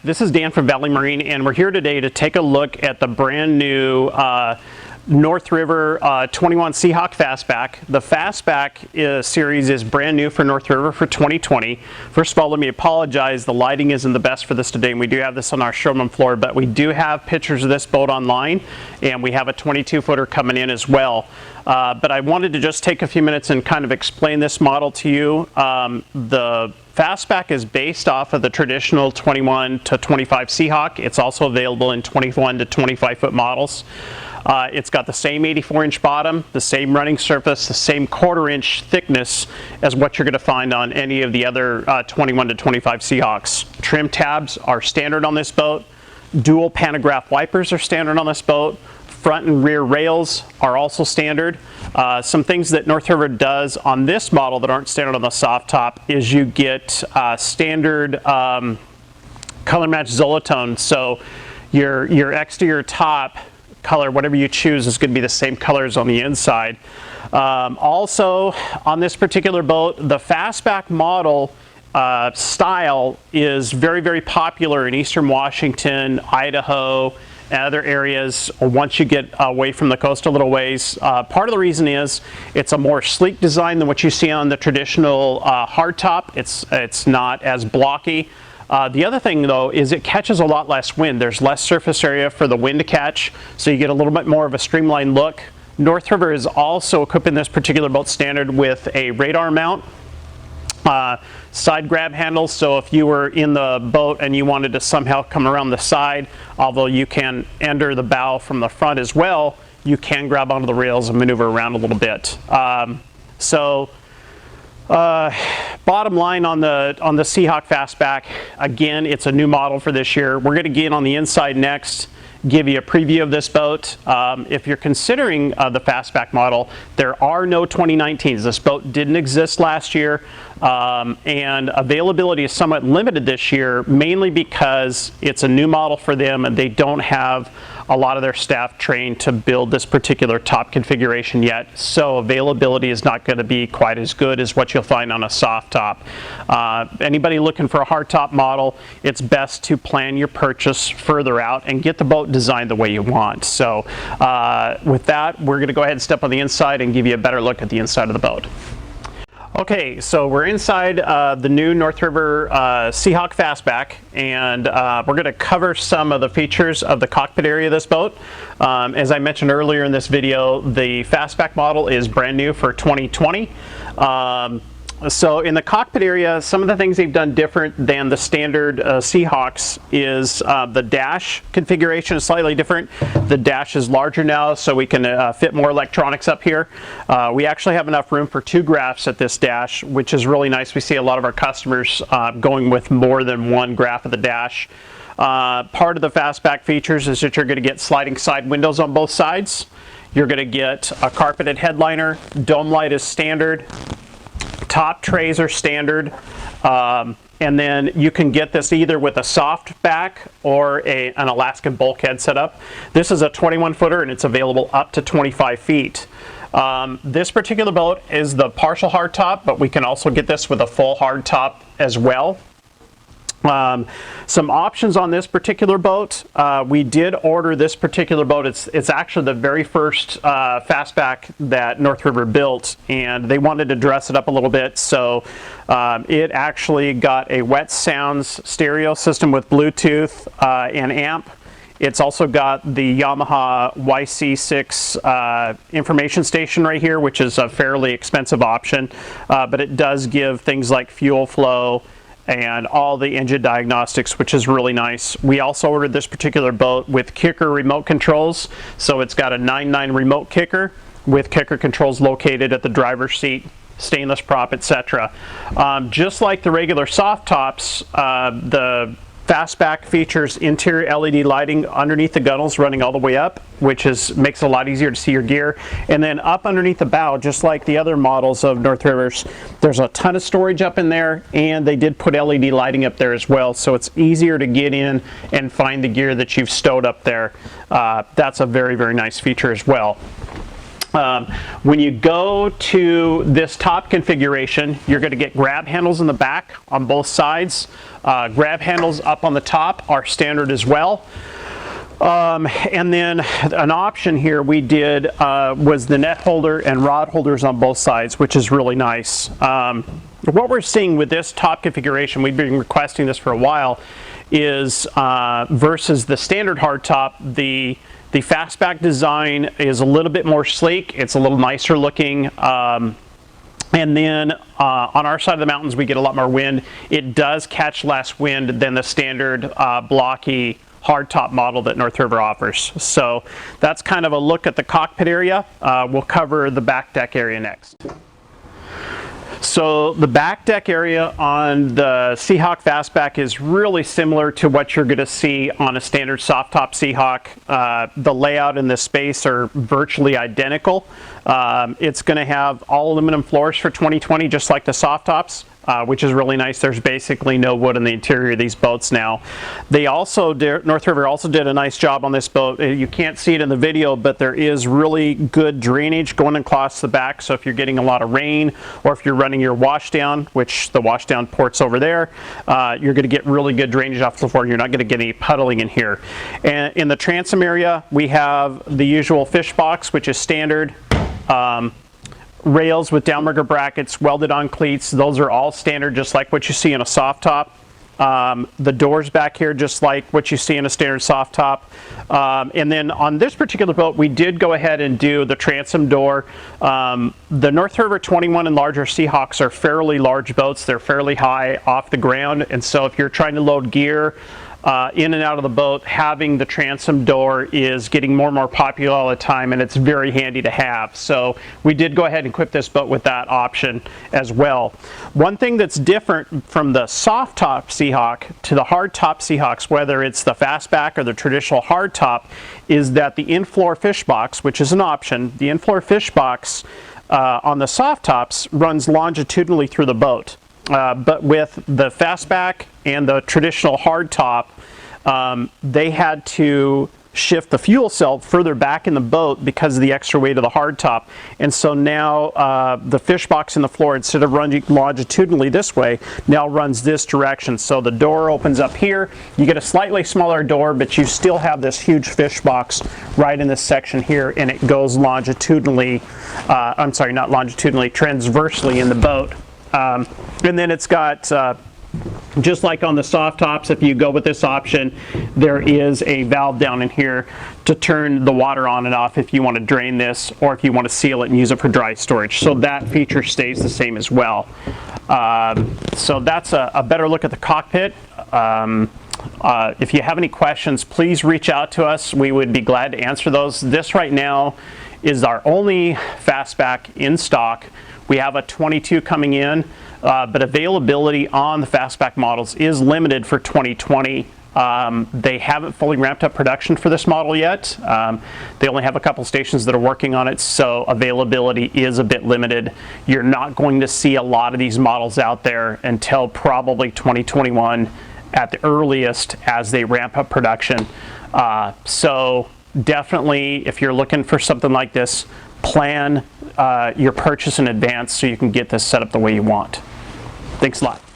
this is Dan from Valley Marine, and we're here today to take a look at the brand new North River 21 Seahawk Fastback. The Fastback series is brand new for North River for 2020. First of all, let me apologize. The lighting isn't the best for this today, and we do have this on our showroom floor, but we do have pictures of this boat online, and we have a 22-footer coming in as well. But I wanted to just take a few minutes and kind of explain this model to you. The Fastback is based off of the traditional 21 to 25 Seahawk. It's also available in 21 to 25 foot models. It's got the same 84-inch bottom, the same running surface, the same 1/4 inch thickness as what you're going to find on any of the other 21 to 25 Seahawks. Trim tabs are standard on this boat. Dual pantograph wipers are standard on this boat. Front and rear rails are also standard. Some things that North River does on this model that aren't standard on the soft top is you get standard color match Zolatone. So your exterior top color, whatever you choose, is going to be the same colors on the inside. Also, on this particular boat, the Fastback model style is very, very popular in eastern Washington, Idaho, and other areas once you get away from the coast a little ways. Part of the reason is it's a more sleek design than what you see on the traditional hardtop. It's not as blocky. The other thing though is it catches a lot less wind. There's less surface area for the wind to catch, so you get a little bit more of a streamlined look. North River is also equipping this particular boat standard with a radar mount. Side grab handles, so if you were in the boat and you wanted to somehow come around the side, although you can enter the bow from the front as well, you can grab onto the rails and maneuver around a little bit. Bottom line on the Seahawk Fastback, again, it's a new model for this year. We're going to get on the inside next, give you a preview of this boat. If you're considering the Fastback model, there are no 2019s. This boat didn't exist last year, and availability is somewhat limited this year, mainly because it's a new model for them and they don't have a lot of their staff trained to build this particular top configuration yet, so availability is not going to be quite as good as what you'll find on a soft top. Anybody looking for a hard top model, it's best to plan your purchase further out and get the boat designed the way you want. So with that, we're going to go ahead and step on the inside and give you a better look at the inside of the boat. Okay, so we're inside the new North River Seahawk Fastback, and we're going to cover some of the features of the cockpit area of this boat. As I mentioned earlier in this video, the Fastback model is brand new for 2020. So in the cockpit area, some of the things they've done different than the standard Seahawks is the dash configuration is slightly different. The dash is larger now, so we can fit more electronics up here. We actually have enough room for 2 graphs at this dash, which is really nice. We see a lot of our customers going with more than 1 graph of the dash. Part of the Fastback features is that you're going to get sliding side windows on both sides. You're going to get a carpeted headliner. Dome light is standard. Top trays are standard, and then you can get this either with a soft back or an Alaskan bulkhead setup. This is a 21-footer and it's available up to 25 feet. This particular boat is the partial hardtop, but we can also get this with a full hardtop as well. Some options on this particular boat. We did order this particular boat. It's actually the very first Fastback that North River built, and they wanted to dress it up a little bit, so it actually got a wet sounds stereo system with Bluetooth and amp. It's also got the Yamaha YC6 information station right here, which is a fairly expensive option, but it does give things like fuel flow and all the engine diagnostics, which is really nice. We also ordered this particular boat with kicker remote controls, so it's got a 9/9 remote kicker with kicker controls located at the driver's seat, stainless prop, etc. Just like the regular soft tops, the Fastback features interior LED lighting underneath the gunnels running all the way up, which makes it a lot easier to see your gear. And then up underneath the bow, just like the other models of North River's, there's a ton of storage up in there, and they did put LED lighting up there as well, so it's easier to get in and find the gear that you've stowed up there. That's a very, very nice feature as well. When you go to this top configuration, you're going to get grab handles in the back on both sides. Grab handles up on the top are standard as well. And then an option here we did was the net holder and rod holders on both sides, which is really nice. What we're seeing with this top configuration, we've been requesting this for a while, is versus the standard hardtop, the Fastback design is a little bit more sleek. It's a little nicer looking. And then on our side of the mountains, we get a lot more wind. It does catch less wind than the standard blocky hardtop model that North River offers. So that's kind of a look at the cockpit area. We'll cover the back deck area next. So the back deck area on the Seahawk Fastback is really similar to what you're going to see on a standard soft top Seahawk. The layout and the space are virtually identical. It's going to have all aluminum floors for 2020, just like the soft tops. Which is really nice. There's basically no wood in the interior of these boats now. They also did, North River also did a nice job on this boat. You can't see it in the video, but there is really good drainage going across the back. So if you're getting a lot of rain, or if you're running your washdown, which the washdown port's over there, you're going to get really good drainage off the floor. You're not going to get any puddling in here. And in the transom area, we have the usual fish box, which is standard. Rails with downrigger brackets, welded on cleats. Those are all standard, just like what you see in a soft top. The doors back here, just like what you see in a standard soft top. And then on this particular boat, we did go ahead and do the transom door. The North River 21 and larger Seahawks are fairly large boats. They're fairly high off the ground. And so if you're trying to load gear in and out of the boat, having the transom door is getting more and more popular all the time, and it's very handy to have. So we did go ahead and equip this boat with that option as well. One thing that's different from the soft top Seahawk to the hard top Seahawks, whether it's the Fastback or the traditional hard top, is that the in-floor fish box, which is an option, the in-floor fish box on the soft tops runs longitudinally through the boat. But with the Fastback and the traditional hardtop, they had to shift the fuel cell further back in the boat because of the extra weight of the hardtop. And so now the fish box in the floor, instead of running longitudinally this way, now runs this direction. So the door opens up here. You get a slightly smaller door, but you still have this huge fish box right in this section here, and it goes longitudinally, I'm sorry, not longitudinally, transversely in the boat. And then it's got, just like on the soft tops, if you go with this option, there is a valve down in here to turn the water on and off if you want to drain this, or if you want to seal it and use it for dry storage. So that feature stays the same as well. So that's a better look at the cockpit. If you have any questions, please reach out to us. We would be glad to answer those. This right now is our only Fastback in stock. We have a 22 coming in, but availability on the Fastback models is limited for 2020. They haven't fully ramped up production for this model yet. They only have a couple stations that are working on it, so availability is a bit limited. You're not going to see a lot of these models out there until probably 2021 at the earliest as they ramp up production. So definitely, if you're looking for something like this, plan your purchase in advance so you can get this set up the way you want. Thanks a lot.